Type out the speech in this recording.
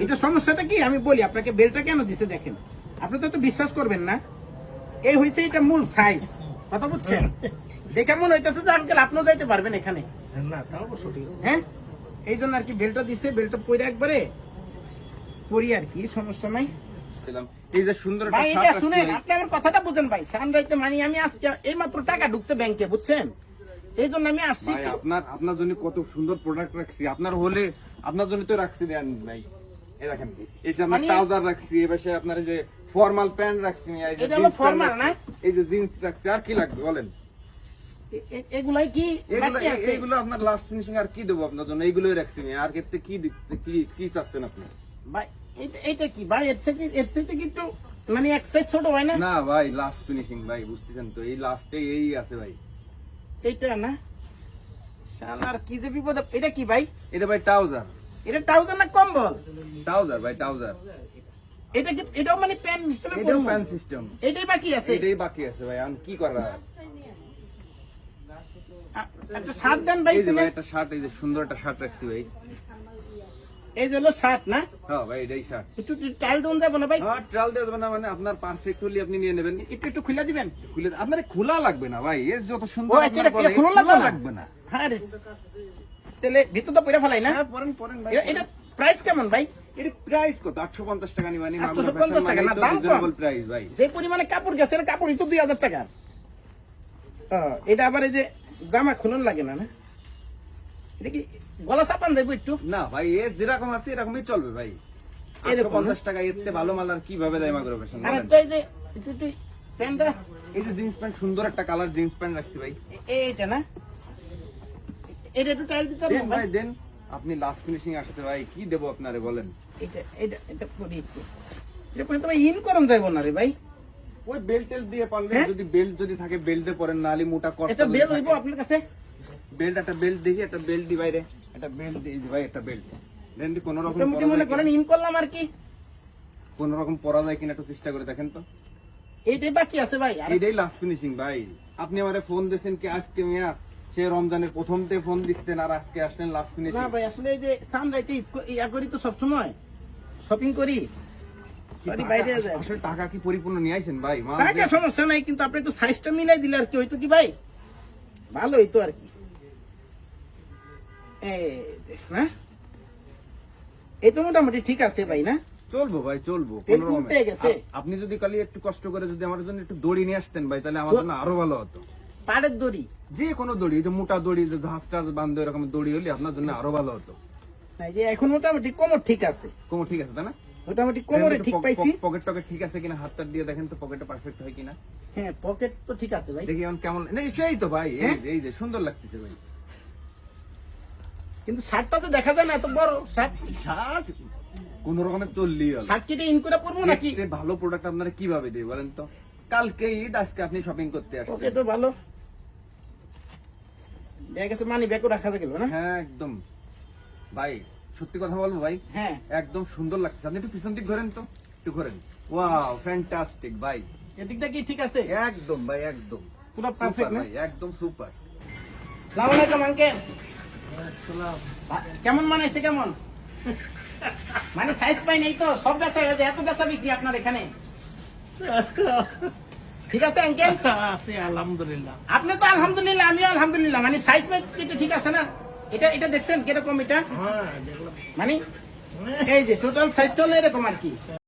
এটা সমস্যাটা কি আমি বলি আপনাকে, বেলটা কেন দিছে দেখেন, আপনি তো বিশ্বাস করবেন না। এই হয়েছে এটা মূল সাইজ, কথা বুঝছেন? দেখে মনে হইতেছে যে আঙ্কেল আপনিও যাইতে পারবেন এখানে। হ্যাঁ, এই জন্য আর কি বেলটা দিছে, বেলটা পরে একবারে পরি আর কি, সমস্যা নাই। এই যে সুন্দর একটা ভাই এটা শুনেন, আপনি আমার কথাটা বুঝেন ভাই। সানরাইতে মানে আমি আজকে এই মাত্র টাকা ঢুকছে ব্যাংকে, বুঝছেন? এই জন্য আমি আসছি। ভাই আপনার জন্য কত সুন্দর প্রোডাক্ট রাখছি, আপনার হলে আপনার জন্য তো রাখছি দেন ভাই। এই দেখেন, এই যে আমরা ট্রাউজার রাখছি, এই পাশে আপনার এই যে ফর্মাল প্যান্ট রাখছি, এই যে এটা হলো ফর্মাল না, এই যে জিন্স রাখছি, আর কি লাগবে বলেন? এগুলাই কি বাকি আছে? এগুলো আপনার লাস্ট ফিনিশিং, আর কি দেবো আপনার জন্য? এইগুলোই রাখছি, আর ক্ষেত্রে কি দিচ্ছে, কি চাচ্ছেন আপনি? ভাই এটা কি ভাই, এর থেকে কি একটু মানে এক সাইজ ছোট হয় না? না ভাই, লাস্ট ফিনিশিং ভাই, বুঝতেছেন তো, এই লাস্টে এই আছে ভাই। এইটা না শালার কি যে বিপদ। এটা কি ভাই? এটা ভাই ট্রাউজার। এটা ট্রাউজার না কম্বল? ট্রাউজার ভাই, ট্রাউজার। এটা কি, এটাও মানে প্যান্ট সিস্টেমে এটাও প্যান্ট সিস্টেম। এটাই বাকি আছে? এটাই বাকি আছে ভাই, আমি কি করা? একটা শার্ট দেন ভাই। এই যে ভাই একটা শার্ট, এই যে সুন্দর একটা শার্ট রাখছি ভাই। এই যে হলো শার্ট না? হ্যাঁ ভাই, এটাই শার্ট। একটু টাইল দেন যাবে না ভাই? হ্যাঁ, ট্রাল দেওয়া যাবে না মানে আপনার পারফেক্ট হলে আপনি নিয়ে নেবেন। একটু খুলে দিবেন। খুলে আপনার খোলা লাগবে না ভাই, এর যত সুন্দর ও আচ্ছা, এটা খোলা লাগবে না। হ্যাঁ রে, তাহলে ভিতর তো পরে ফেলাই না? হ্যাঁ, পরেন ভাই। এটা প্রাইস কেমন ভাই? এর প্রাইস কত? 850 টাকা নিবানি। 850 টাকা না, দাম কম। রিজনেবল প্রাইস ভাই। যে পরিমাণে কাপড় গেছে, এর কাপড়ই তো 2000 টাকা। এটা আবার এই যে জামা খুলন লাগে না, না? এটা কি গলা চাপান যাইবো একটু? না ভাই, এ যেরকম আছে এরকমই চলবে ভাই। এরকম 850 টাকা এর থেকে ভালো মাল আর কিভাবে দেয় মাগরো ফ্যাশন? আর একটা এই যে একটু প্যান্টটা, এই যে জিন্স প্যান্ট, সুন্দর একটা কালার জিন্স প্যান্ট রাখছি ভাই। এইটা না, এটা একটু টাইল দিতে হবে দেন ভাই। ভাই দেন, আপনি লাস্ট ফিনিশিং আসছে ভাই, কি দেব আপনারে বলেন? এটা করি একটু। এটা পরে তো ভাই ইন করন যাইবো না রে ভাই। ওই বেল্ট টেল দিয়ে পারলে, হ্যাঁ? যদি বেল্ট যদি থাকে বেল্ট দিয়ে পরেন, নালি মোটা কষ্ট। এটা বেল হইবো আপনার কাছে? বেল্ট, একটা বেল্ট দেখি, একটা বেল্ট দি বাইরে, একটা বেল্ট দিই ভাই, একটা বেল্ট দেন দি। কোন রকম মোটামুটি মনে করেন ইন করলাম আর কি। কোন রকম পরা যায় কিনা একটু চেষ্টা করে দেখেন তো। এইটাই বাকি আছে ভাই। আর এটাই লাস্ট ফিনিশিং ভাই। আপনি আমারে ফোন দিয়েছেন কি আজকে মিয়া? সে রমজানের প্রথমতে ফোন দিচ্ছেন, আর আজকে আসলেন লাস্ট ফিনিশিং। না ভাই, আসলে এই যে সানরাইতে ইয়া করি তো সবসময় শপিং করি, বাইরে যায়। আসলে টাকা কি পরিপূর্ণ নিয়ে আইছেন ভাই? মাল টাকা সমস্যা নাই, কিন্তু আপনি একটু সাইজটা মিলাই দিলে আর কি হইতো কি ভাই, ভালো হইতো আর কি। না এই তো মোটামুটি ঠিক আছে ভাই, না? চলবো ভাই, চলবো। তেল উঠে গেছে। আপনি যদি কালি একটু কষ্ট করে যদি আমার জন্য একটু দড়ি নিয়ে আসতেন ভাই, তাহলে আমার জন্য আরো ভালো হতো। পাড়ের দড়ি? যে কোনো দড়ি, যে মোটা দড়ি, যে ঝাঁস টাস বান্ধব এরকম দড়ি হলে আপনার জন্য আরো ভালো হতো। নাই যে এখন মোটামুটি কোমর ঠিক আছে। কোমর ঠিক আছে তাই না? মোটামুটি কোমরে ঠিক পাইছি। পকেট টকেট ঠিক আছে কিনা হাতটা দিয়ে দেখেন তো, পকেটটা পারফেক্ট হয় কিনা। হ্যাঁ, পকেট তো ঠিক আছে ভাই। দেখি এখন কেমন। না সেই তো ভাই, এই যে সুন্দর লাগতেছে ভাই। কিন্তু শার্টটা তো দেখা যায় না, এত বড় শার্ট। শার্ট কোন রকমের চললি হলো। শার্ট কেটে ইন করে পরবো নাকি? ভালো প্রোডাক্ট আপনারা কিভাবে দেয় বলেন তো? কালকে ঈদ, আজকে আপনি শপিং করতে আসছেন। পকেটও ভালো দেখা গেছে, মানি ব্যাগও রাখা গেল না? হ্যাঁ একদম ভাই, সত্যি কথা বলবো ভাই, হ্যাঁ একদম সুন্দর লাগছে। আপনি একটু পিছন দিক ঘোরেন তো, একটু ঘোরেন। ওয়াও, ফ্যান্টাস্টিক ভাই। এদিকটা কি ঠিক আছে? একদম ভাই, একদম পুরো পারফেক্ট না? ভাই, একদম সুপার। আসসালামু আলাইকুম আঙ্কেল। কেমন মানাইছে? কেমন মানে সাইজ পাই নাই তো? সব বেচা হয়ে যায়, এত বেচা বিক্রি আপনার এখানে? ঠিক আছে আঙ্কেল? আছে আলহামদুলিল্লাহ। আপনি তো আলহামদুলিল্লাহ, আমিও আলহামদুলিল্লাহ। মানে সাইজ মাইজ ঠিক আছে না? এটা দেখছেন কিরকম? এটা হ্যাঁ দেখলাম। মানে এই যে টোটাল সাইজ চলে এরকম আর কি।